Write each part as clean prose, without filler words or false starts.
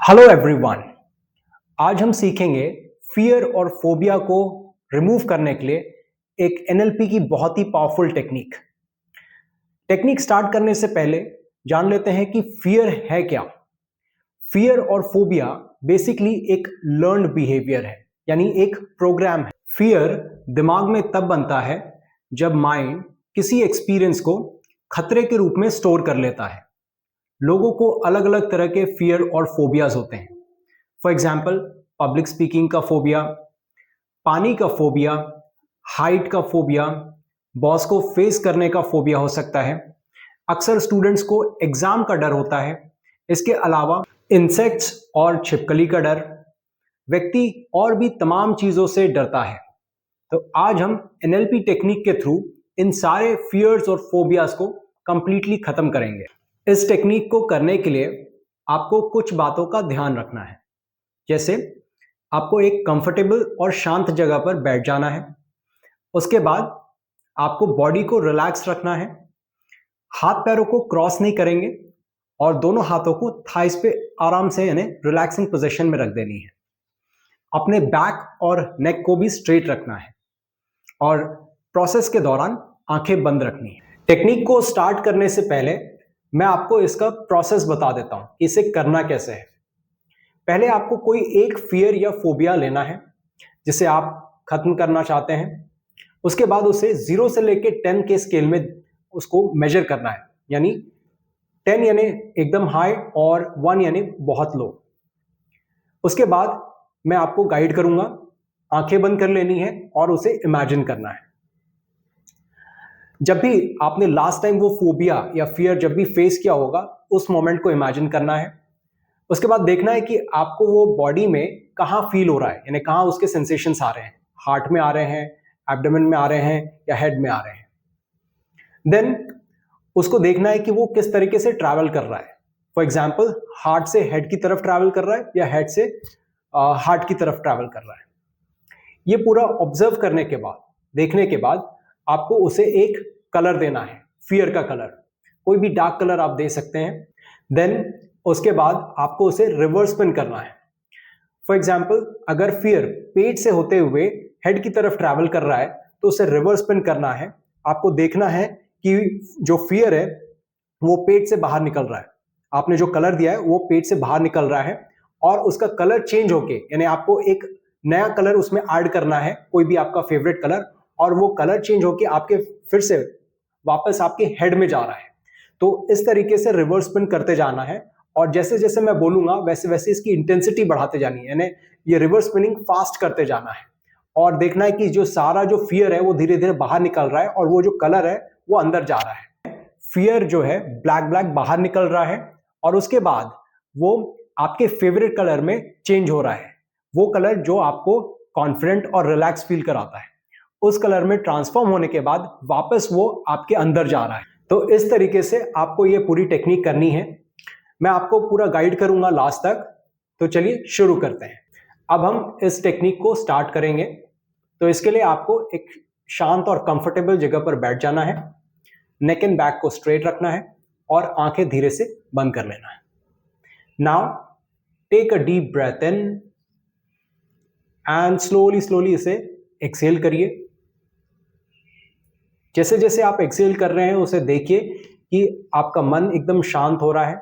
Hello everyone. आज हम सीखेंगे फियर और फोबिया को रिमूव करने के लिए एक एनएलपी की बहुत ही पावरफुल टेक्निक स्टार्ट करने से पहले जान लेते हैं कि फियर है क्या। फियर और फोबिया बेसिकली एक लर्न्ड बिहेवियर है, यानी एक प्रोग्राम है। फियर दिमाग में तब बनता है जब माइंड किसी एक्सपीरियंस को खतरे के रूप में स्टोर कर लेता है। लोगों को अलग अलग तरह के फियर और फोबियाज होते हैं। फॉर एग्जाम्पल, पब्लिक स्पीकिंग का फोबिया, पानी का फोबिया, हाइट का फोबिया, बॉस को फेस करने का फोबिया हो सकता है। अक्सर स्टूडेंट्स को एग्जाम का डर होता है। इसके अलावा इंसेक्ट्स और छिपकली का डर, व्यक्ति और भी तमाम चीजों से डरता है। तो आज हम एनएलपी टेक्निक के थ्रू इन सारे फियर्स और फोबियाज को कंप्लीटली खत्म करेंगे। इस टेक्निक को करने के लिए आपको कुछ बातों का ध्यान रखना है। जैसे आपको एक कंफर्टेबल और शांत जगह पर बैठ जाना है। उसके बाद आपको बॉडी को रिलैक्स रखना है। हाथ पैरों को क्रॉस नहीं करेंगे और दोनों हाथों को थाइस पे आराम से यानी रिलैक्सिंग पोजीशन में रख देनी है। अपने बैक और नेक को भी स्ट्रेट रखना है और प्रोसेस के दौरान आंखें बंद रखनी है। टेक्निक को स्टार्ट करने से पहले मैं आपको इसका प्रोसेस बता देता हूं कि इसे करना कैसे है। पहले आपको कोई एक फियर या फोबिया लेना है जिसे आप खत्म करना चाहते हैं। उसके बाद उसे 0 से लेकर 10 के स्केल में उसको मेजर करना है, यानी 10 यानी एकदम हाई और 1 यानी बहुत लो। उसके बाद मैं आपको गाइड करूंगा, आंखें बंद कर लेनी है और उसे इमेजिन करना है। जब भी आपने लास्ट टाइम वो फोबिया या फियर जब भी फेस किया होगा, उस मोमेंट को इमेजिन करना है। उसके बाद देखना है कि आपको वो बॉडी में कहाँ फील हो रहा है, यानी कहाँ उसके सेंसेशंस आ रहे हैं। हार्ट में आ रहे हैं, एब्डोमेन में आ रहे हैं या हेड में आ रहे हैं। देन उसको देखना है कि वो किस तरीके से ट्रैवल कर रहा है। फॉर एग्जाम्पल, हार्ट से हेड की तरफ ट्रैवल कर रहा है या हेड से हार्ट की तरफ ट्रैवल कर रहा है। ये पूरा ऑब्जर्व करने के बाद, देखने के बाद आपको उसे एक कलर देना है, फियर का कलर। कोई भी डार्क कलर आप दे सकते हैं। देन उसके बाद आपको उसे रिवर्स स्पिन करना है। फॉर एग्जाम्पल, अगर फियर पेट से होते हुए हेड की तरफ ट्रैवल कर रहा है तो उसे रिवर्स स्पिन करना है। आपको देखना है कि जो फियर है वो पेट से बाहर निकल रहा है। आपने जो कलर दिया है वो पेट से बाहर निकल रहा है और उसका कलर चेंज होके, यानी आपको एक नया कलर उसमें ऐड करना है, कोई भी आपका फेवरेट कलर, और वो कलर चेंज होके आपके फिर से वापस आपके हेड में जा रहा है। तो इस तरीके से रिवर्स स्पिन करते जाना है और जैसे जैसे मैं बोलूंगा वैसे वैसे इसकी इंटेंसिटी बढ़ाते जानी है, यानी ये रिवर्स स्पिनिंग फास्ट करते जाना है और देखना है कि जो सारा जो फियर है वो धीरे धीरे बाहर निकल रहा है और वो जो कलर है वो अंदर जा रहा है। फियर जो है ब्लैक ब्लैक बाहर निकल रहा है और उसके बाद वो आपके फेवरेट कलर में चेंज हो रहा है। वो कलर जो आपको कॉन्फिडेंट और रिलैक्स फील कराता है, उस कलर में ट्रांसफॉर्म होने के बाद वापस वो आपके अंदर जा रहा है। तो इस तरीके से आपको ये पूरी टेक्निक करनी है। मैं आपको पूरा गाइड करूंगा लास्ट तक। तो चलिए शुरू करते हैं। अब हम इस टेक्निक को स्टार्ट करेंगे। तो इसके लिए आपको एक शांत और कंफर्टेबल जगह पर बैठ जाना है। नेक एंड बैक को स्ट्रेट रखना है और आंखें धीरे से बंद कर लेना है। Now take a deep breath in and slowly slowly इसे एक्सहेल करिए। जैसे जैसे आप एक्सहेल कर रहे हैं उसे देखिए कि आपका मन एकदम शांत हो रहा है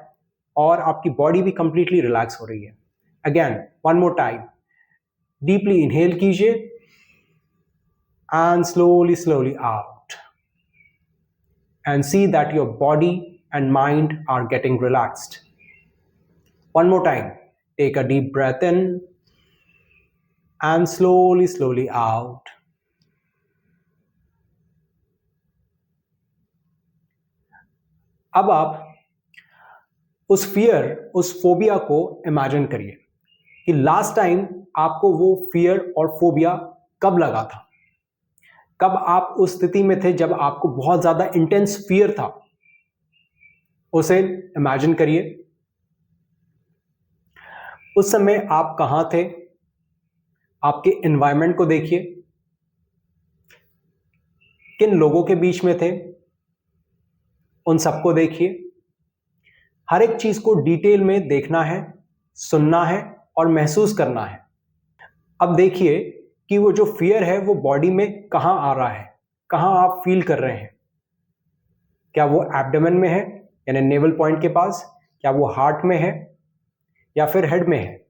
और आपकी बॉडी भी कंप्लीटली रिलैक्स हो रही है। Again one more time, deeply inhale कीजिए and slowly slowly out and see that your body and mind are getting relaxed. One more time, take a deep breath in and slowly slowly out. अब आप उस fear, उस phobia को imagine करिए कि last time आपको वो fear और फोबिया कब लगा था, कब आप उस स्थिति में थे जब आपको बहुत ज्यादा इंटेंस फियर था। उसे इमेजिन करिए। उस समय आप कहां थे, आपके एनवायरनमेंट को देखिए, किन लोगों के बीच में थे, उन सबको देखिए। हर एक चीज को डिटेल में देखना है सुनना है और महसूस करना है। अब देखिए कि वो जो फियर है वो बॉडी में कहाँ आ रहा है, कहाँ आप फील कर रहे हैं। क्या वो एब्डोमेन में है यानी नेवल पॉइंट के पास, क्या वो हार्ट में है या फिर हेड में है?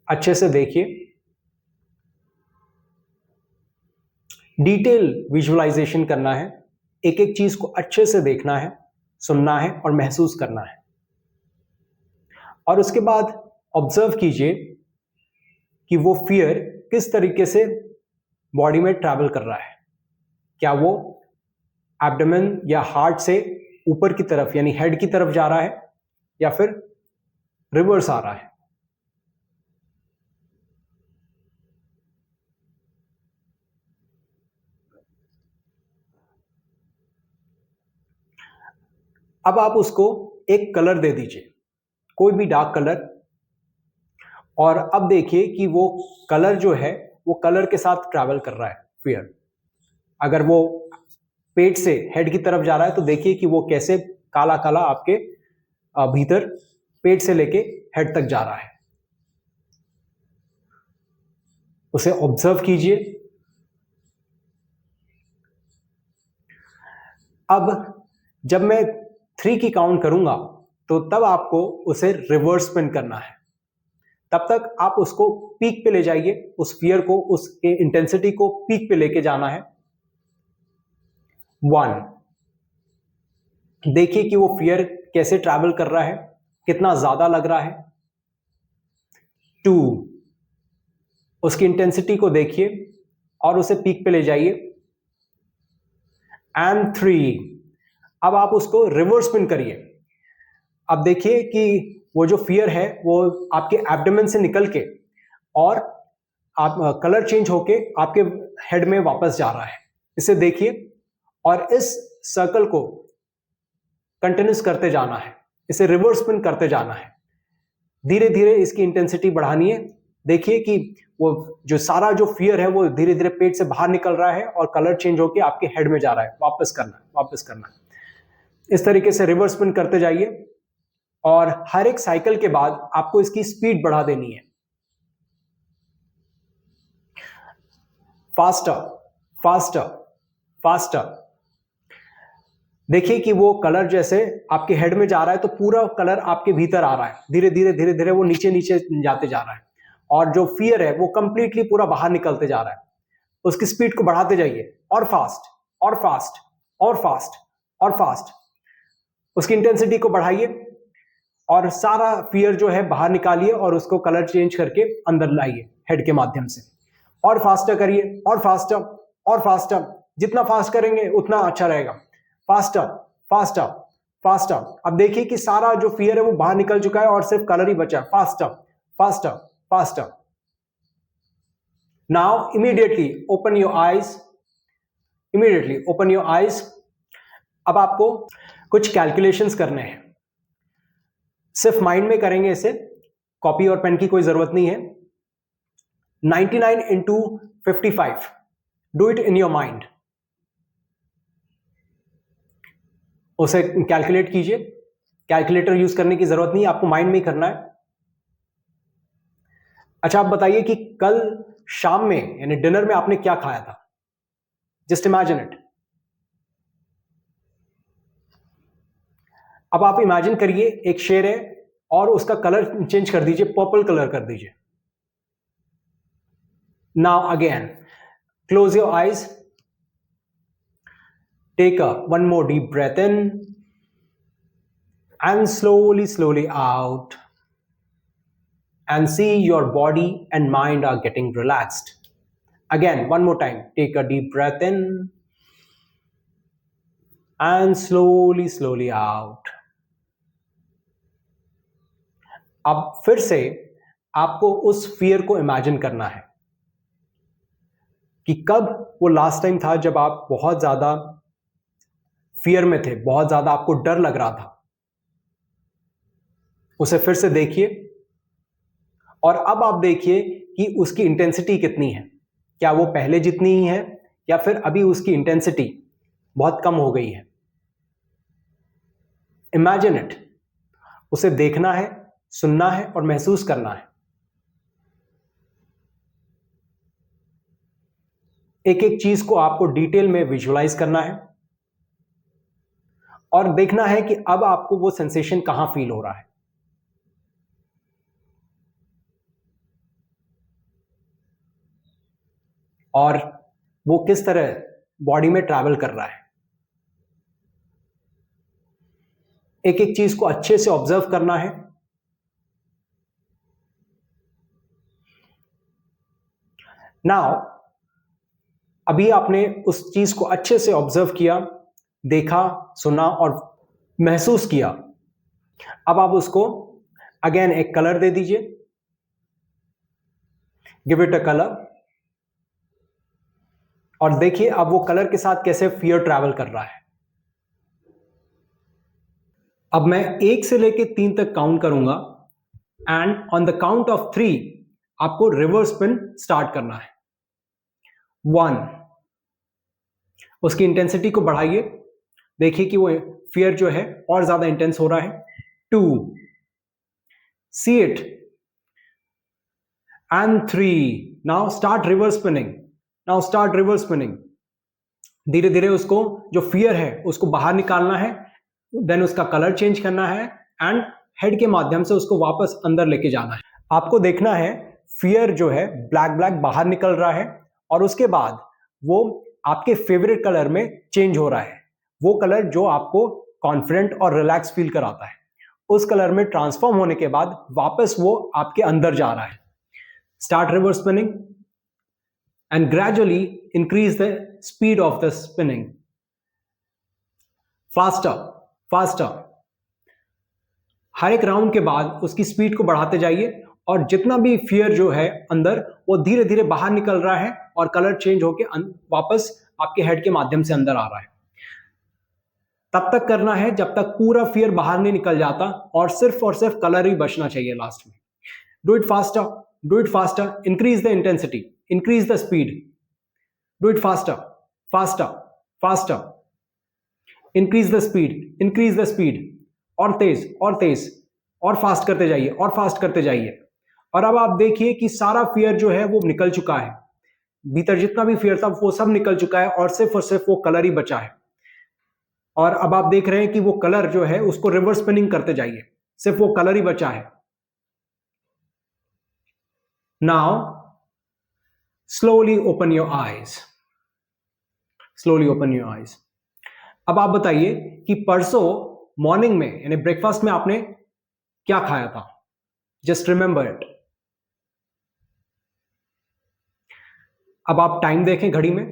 अच्छे से देखिए, डिटेल विजुअलाइजेशन करना है, एक एक चीज को अच्छे से देखना है, सुनना है और महसूस करना है। और उसके बाद ऑब्जर्व कीजिए कि वो फियर किस तरीके से बॉडी में ट्रैवल कर रहा है। क्या वो एब्डोमेन या हार्ट से ऊपर की तरफ यानी हेड की तरफ जा रहा है या फिर रिवर्स आ रहा है? अब आप उसको एक कलर दे दीजिए, कोई भी डार्क कलर, और अब देखिए कि वो कलर जो है वो कलर के साथ ट्रैवल कर रहा है फियर। अगर वो पेट से हेड की तरफ जा रहा है तो देखिए कि वो कैसे काला काला आपके भीतर पेट से लेके हेड तक जा रहा है। उसे ऑब्जर्व कीजिए। अब जब मैं 3 की काउंट करूंगा तो तब आपको उसे रिवर्स स्पिन करना है। तब तक आप उसको पीक पे ले जाइए, उस फियर को, उसके इंटेंसिटी को पीक पे लेके जाना है। 1, देखिए कि वो फियर कैसे ट्रैवल कर रहा है, कितना ज्यादा लग रहा है। 2, उसकी इंटेंसिटी को देखिए और उसे पीक पे ले जाइए। एंड 3, अब आप उसको रिवर्स स्पिन करिए। अब देखिए कि वो जो फियर है वो आपके एब्डोमेन से निकल के और आप कलर चेंज होके आपके हेड में वापस जा रहा है। इसे देखिए और इस सर्कल को कंटिन्यूस करते जाना है, इसे रिवर्स स्पिन करते जाना है। धीरे धीरे इसकी इंटेंसिटी बढ़ानी है। देखिए कि वो जो सारा जो फियर है वो धीरे धीरे पेट से बाहर निकल रहा है और कलर चेंज होके आपके हेड में जा रहा है। वापस करना है, वापस करना है। इस तरीके से रिवर्स स्पिन करते जाइए और हर एक साइकिल के बाद आपको इसकी स्पीड बढ़ा देनी है। Faster, faster, faster. देखिए कि वो कलर जैसे आपके हेड में जा रहा है तो पूरा कलर आपके भीतर आ रहा है। धीरे धीरे धीरे धीरे वो नीचे नीचे जाते जा रहा है और जो फियर है वो कंप्लीटली पूरा बाहर निकलते जा रहा है। उसकी स्पीड को बढ़ाते जाइए और फास्ट और फास्ट और फास्ट और फास्ट। उसकी इंटेंसिटी को बढ़ाइए और सारा फियर जो है बाहर निकालिए और उसको कलर चेंज करके अंदर लाइए हेड के माध्यम से। और फास्टर करिए और फास्टर और फास्टर। जितना फास्ट करेंगे उतना अच्छा रहेगा। Faster, faster, faster. अब देखिए कि सारा जो फियर है वो बाहर निकल चुका है और सिर्फ कलर ही बचा है। Faster, faster, faster. Now immediately open your eyes, immediately open your eyes. अब आपको कुछ कैलकुलेशंस करने हैं, सिर्फ माइंड में करेंगे इसे, कॉपी और पेन की कोई जरूरत नहीं है। 99 into 55, do it in your mind. उसे कैलकुलेट कीजिए, कैलकुलेटर यूज करने की जरूरत नहीं है, आपको माइंड में ही करना है। अच्छा, आप बताइए कि कल शाम में यानी डिनर में आपने क्या खाया था? Just imagine it. अब आप इमेजिन करिए एक शेर है और उसका कलर चेंज कर दीजिए, पर्पल कलर कर दीजिए। Now again close your eyes, take one more deep breath in and slowly out, and see your body and mind are getting relaxed. Again, one more time, take a deep breath in and slowly out. अब फिर से आपको उस fear को imagine करना है कि कब वो लास्ट टाइम था जब आप बहुत ज्यादा फियर में थे, बहुत ज्यादा आपको डर लग रहा था। उसे फिर से देखिए और अब आप देखिए कि उसकी इंटेंसिटी कितनी है। क्या वो पहले जितनी ही है या फिर अभी उसकी इंटेंसिटी बहुत कम हो गई है? इमेजिन इट, उसे देखना है, सुनना है और महसूस करना है। एक एक चीज को आपको डिटेल में विजुअलाइज करना है और देखना है कि अब आपको वो सेंसेशन कहां फील हो रहा है। और वो किस तरह बॉडी में ट्रैवल कर रहा है। एक एक चीज को अच्छे से ऑब्जर्व करना है। नाउ अभी आपने उस चीज को अच्छे से ऑब्जर्व किया, देखा, सुना और महसूस किया। अब आप उसको अगेन एक कलर दे दीजिए, गिव इट अ कलर, और देखिए अब वो कलर के साथ कैसे फियर ट्रैवल कर रहा है। अब मैं 1 से लेके 3 तक काउंट करूंगा and on the count of 3 आपको रिवर्स स्पिन स्टार्ट करना है। 1, उसकी इंटेंसिटी को बढ़ाइए, देखिए कि वो फियर जो है और ज्यादा इंटेंस हो रहा है। 2, see it, and 3, now start reverse spinning, now start reverse spinning. धीरे धीरे उसको जो फियर है उसको बाहर निकालना है, देन उसका कलर चेंज करना है एंड हेड के माध्यम से उसको वापस अंदर लेके जाना है। आपको देखना है फियर जो है ब्लैक ब्लैक बाहर निकल रहा है और उसके बाद वो आपके फेवरेट कलर में चेंज हो रहा है। वो कलर जो आपको कॉन्फिडेंट और रिलैक्स फील कराता है, उस कलर में ट्रांसफॉर्म होने के बाद वापस वो आपके अंदर जा रहा है। Start reverse spinning and gradually increase the speed of the spinning. Faster, faster. हर एक राउंड के बाद उसकी स्पीड को बढ़ाते जाइए और जितना भी फियर जो है अंदर वो धीरे धीरे बाहर निकल रहा है और कलर चेंज होके वापस आपके हेड के माध्यम से अंदर आ रहा है। तब तक करना है जब तक पूरा फियर बाहर नहीं निकल जाता और सिर्फ कलर ही बचना चाहिए लास्ट में। Do it faster, do it faster, increase the intensity, increase the speed, do it faster, faster, faster, increase the speed, increase the speed, और तेज और फास्ट करते जाइए और फास्ट करते जाइए। और अब आप देखिए कि सारा फियर जो है वो निकल चुका है, भीतर जितना भी फियर था वो सब निकल चुका है और सिर्फ वो कलर ही बचा है। और अब आप देख रहे हैं कि वो कलर जो है उसको रिवर्स स्पिनिंग करते जाइए, सिर्फ वो कलर ही बचा है। Now slowly open your eyes, slowly open your eyes। अब आप बताइए कि परसों मॉर्निंग में यानी ब्रेकफास्ट में आपने क्या खाया था। Just remember it. अब आप टाइम देखें घड़ी में।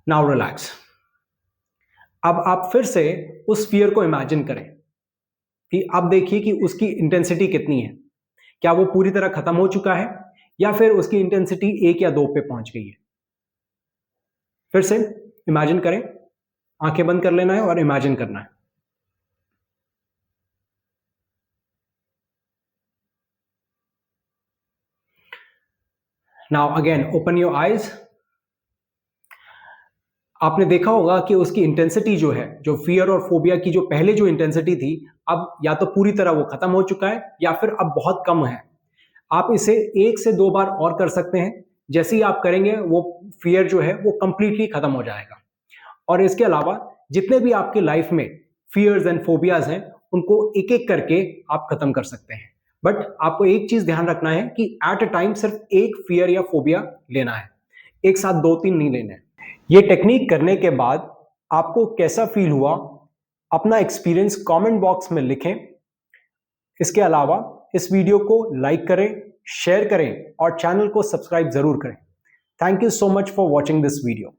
Now relax. अब आप फिर से उस फियर को इमेजिन करें कि अब देखिए कि उसकी इंटेंसिटी कितनी है। क्या वो पूरी तरह खत्म हो चुका है या फिर उसकी इंटेंसिटी 1 या 2 पे पहुंच गई है। फिर से इमेजिन करें, आंखें बंद कर लेना है और इमेजिन करना है। Now again open your eyes. आपने देखा होगा कि उसकी इंटेंसिटी जो है, जो फियर और फोबिया की जो पहले जो इंटेंसिटी थी, अब या तो पूरी तरह वो खत्म हो चुका है या फिर अब बहुत कम है। आप इसे 1 से 2 बार और कर सकते हैं। जैसे ही आप करेंगे वो फियर जो है वो कंप्लीटली खत्म हो जाएगा। और इसके अलावा जितने भी आपके लाइफ में फियर्स एंड फोबियाज हैं उनको एक एक करके आप खत्म कर सकते हैं। बट आपको एक चीज ध्यान रखना है कि एट अ टाइम सिर्फ एक फियर या फोबिया लेना है, एक साथ 2-3 नहीं लेने हैं। ये टेक्निक करने के बाद आपको कैसा फील हुआ, अपना एक्सपीरियंस कमेंट बॉक्स में लिखें। इसके अलावा इस वीडियो को लाइक करें, शेयर करें और चैनल को सब्सक्राइब जरूर करें। Thank you so much for watching this video.